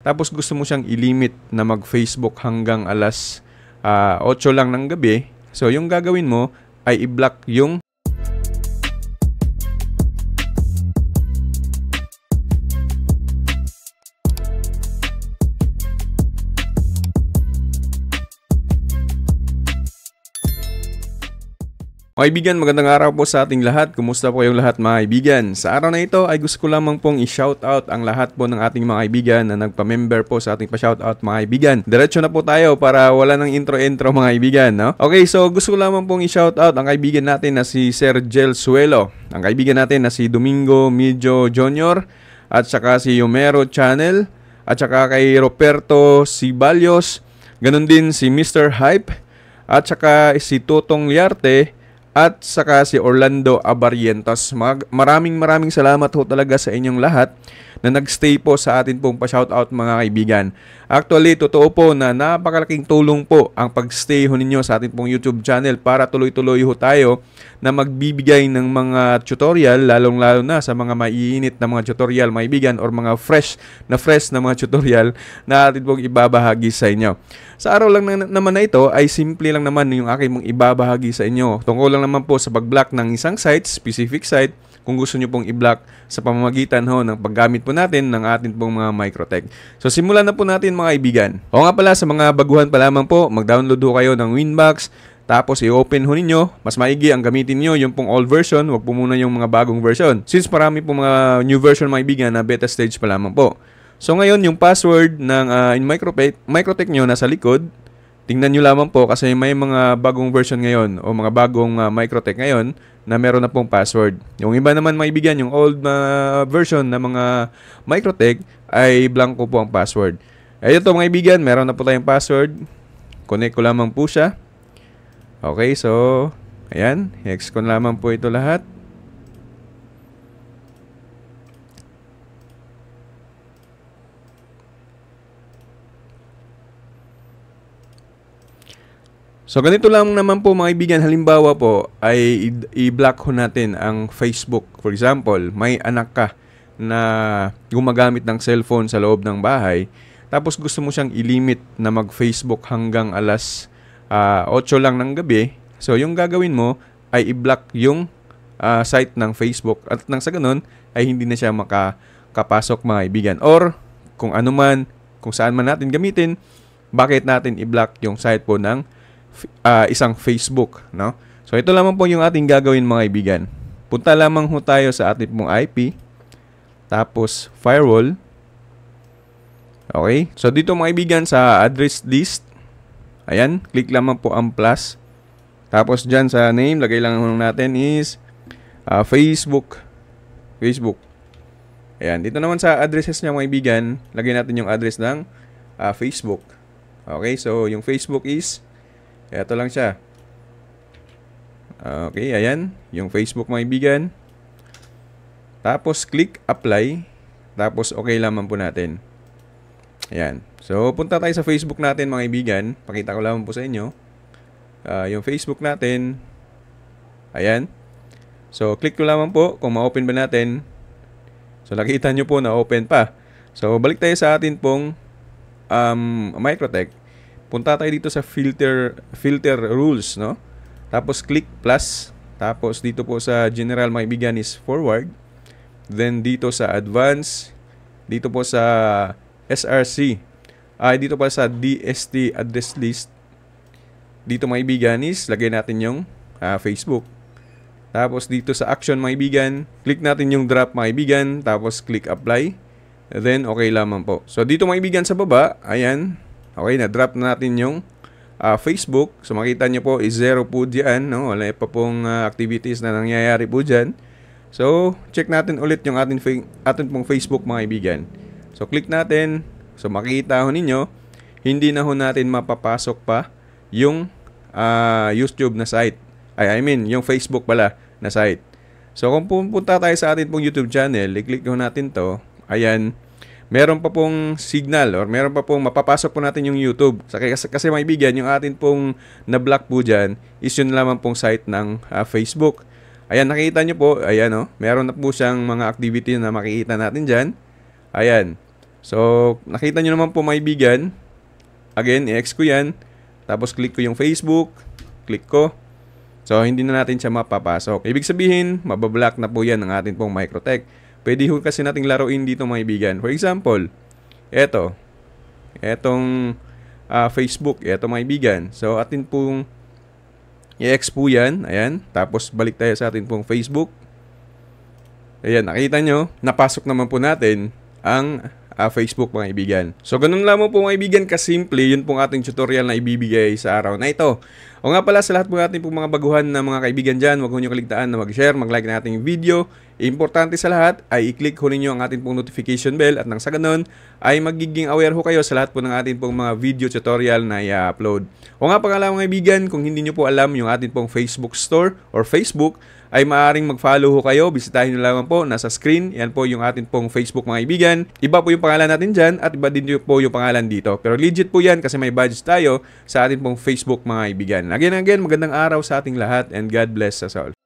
tapos gusto mo siyang ilimit na mag-Facebook hanggang alas 8 lang ng gabi, so yung gagawin mo ay i-block yung mga kaibigan, magandang araw po sa ating lahat. Kumusta po yung lahat mga kaibigan? Sa araw na ito ay gusto ko lamang pong i-shoutout ang lahat po ng ating mga kaibigan na nagpa-member po sa ating pa-shoutout mga kaibigan. Diretso na po tayo para wala ng intro-intro mga kaibigan, no? Okay, so gusto ko lamang pong i-shoutout ang kaibigan natin na si Sir Jel Suelo, ang kaibigan natin na si Domingo Medjo Jr. at saka si Yomero Channel at saka kay Roberto Sibalios, ganun din si Mr. Hype at saka si Totong Liarte at saka si Orlando Abarientos. Maraming salamat ho talaga sa inyong lahat na nagstay po sa atin pong pa-shoutout mga kaibigan. Actually, totoo po na napakalaking tulong po ang pagstay ho ninyo sa atin pong YouTube channel para tuloy-tuloy ho tayo na magbibigay ng mga tutorial, lalong-lalo na sa mga maiinit na mga tutorial mga kaibigan or mga fresh na mga tutorial na atin pong ibabahagi sa inyo. Sa araw lang naman na ito ay simple lang naman yung aking mong ibabahagi sa inyo. Tungkol lang naman po sa pag-block ng isang site, specific site, kung gusto nyo pong i-block sa pamamagitan ho ng paggamit po natin ng atin pong mga Microtech. So simulan na po natin mga kaibigan. O nga pala, sa mga baguhan pa lamang po, mag-download ho kayo ng Winbox, tapos i-open ho ninyo. Mas maigi ang gamitin nyo yung pong old version, wag po muna yung mga bagong version. Since marami po mga new version mga kaibigan na beta stage pa lamang po. So ngayon, yung password ng Microtech nyo nasa likod. Tingnan nyo lamang po kasi may mga bagong version ngayon o mga bagong Microtech ngayon na meron na pong password. Yung iba naman maibigan, yung old version na mga Microtech ay blanco po ang password. Ayun to mga ibigan, meron na po tayong password. Connect ko lamang po siya. Okay, so ayan, hex ko lamang po ito lahat. So ganito lang naman po mga kaibigan, halimbawa po ay i-block ho natin ang Facebook. For example, may anak ka na gumagamit ng cellphone sa loob ng bahay, tapos gusto mo siyang ilimit na mag-Facebook hanggang alas 8 lang ng gabi. So yung gagawin mo ay i-block yung site ng Facebook at nang sa ganun ay hindi na siya makakapasok mga kaibigan. Or kung ano man, kung saan man natin gamitin, bakit natin i-block yung site po ng isang Facebook, no? So ito lamang po yung ating gagawin mga kaibigan. Punta lamang ho tayo sa ating pong IP, tapos firewall. Okay? So dito mga kaibigan sa address list, ayan, click lamang po ang plus. Tapos dyan sa name, lagay lang natin is Facebook. Ayan, dito naman sa addresses niya mga kaibigan, lagay natin yung address ng Facebook. Okay, so yung Facebook is ito lang siya. Okay, ayan. Yung Facebook mga kaibigan. Tapos click apply. Tapos okay lamang po natin. Ayan. So punta tayo sa Facebook natin mga kaibigan. Pakita ko lamang po sa inyo. Yung Facebook natin. Ayan. So click ko lamang po kung ma-open ba natin. So nakita nyo po na open pa. So balik tayo sa atin pong Microtech. Punta tayo dito sa filter rules, no? Tapos click plus. Tapos dito po sa general mga kaibigan is forward. Then dito sa advanced. Dito po sa SRC. Dito pa sa DST address list. Dito mga kaibigan is lagay natin yung Facebook. Tapos dito sa action mga kaibigan, click natin yung drop mga kaibigan. Tapos click apply. Then okay lamang po. So dito mga kaibigan sa baba, ayan. Okay, na-drop natin yung Facebook. So, makita nyo po is 0 po dyan. No? Wala pa pong activities na nangyayari po dyan. So, check natin ulit yung atin pong Facebook mga kaibigan. So, click natin. So, makita ho ninyo, hindi na ho natin mapapasok pa yung YouTube na site. I mean, yung Facebook pala na site. So, kung pupunta tayo sa atin pong YouTube channel, i-click ho natin to. Ayan. Meron pa pong signal or meron pa pong mapapasok po natin yung YouTube. Kasi mga kaibigan, yung atin pong na-block po dyan is yun lamang pong site ng Facebook. Ayan, nakita nyo po, ayan o, meron na po siyang mga activity na makikita natin dyan. Ayan. So, nakita nyo naman po mga kaibigan. Again, i-X ko yan. Tapos click ko yung Facebook. Click ko. So, hindi na natin siya mapapasok. Ibig sabihin, mabablock na po yan ng ating pong Microtech. Pwede ho kasi nating laruin dito mga kaibigan. For example, etong Facebook, eto mga kaibigan. So, atin pong i-X po yan. Ayan. Tapos, balik tayo sa atin pong Facebook. Ayan, nakita nyo, napasok naman po natin ang Facebook mga kaibigan. So, ganun lamang po mga kaibigan kasimple, yun pong ating tutorial na ibibigay sa araw na ito. O nga pala, sa lahat po natin pong mga baguhan na mga kaibigan dyan, huwag nyo kaligtaan na mag-share, mag-like na ating video. Importante sa lahat ay i-click ho ninyo ang ating pong notification bell at nang sa ganun ay magiging aware ho kayo sa lahat po ng ating pong mga video tutorial na i-upload. O nga pala mga kaibigan, kung hindi nyo po alam yung ating pong Facebook store or Facebook, ay maaaring mag-follow ho kayo. Bisitahin nyo lamang po, nasa screen. Yan po yung ating pong Facebook mga kaibigan. Iba po yung pangalan natin dyan at iba din po yung pangalan dito. Pero legit po yan kasi may badge tayo sa ating pong Facebook mga kaibigan. Again, magandang araw sa ating lahat and God bless us all.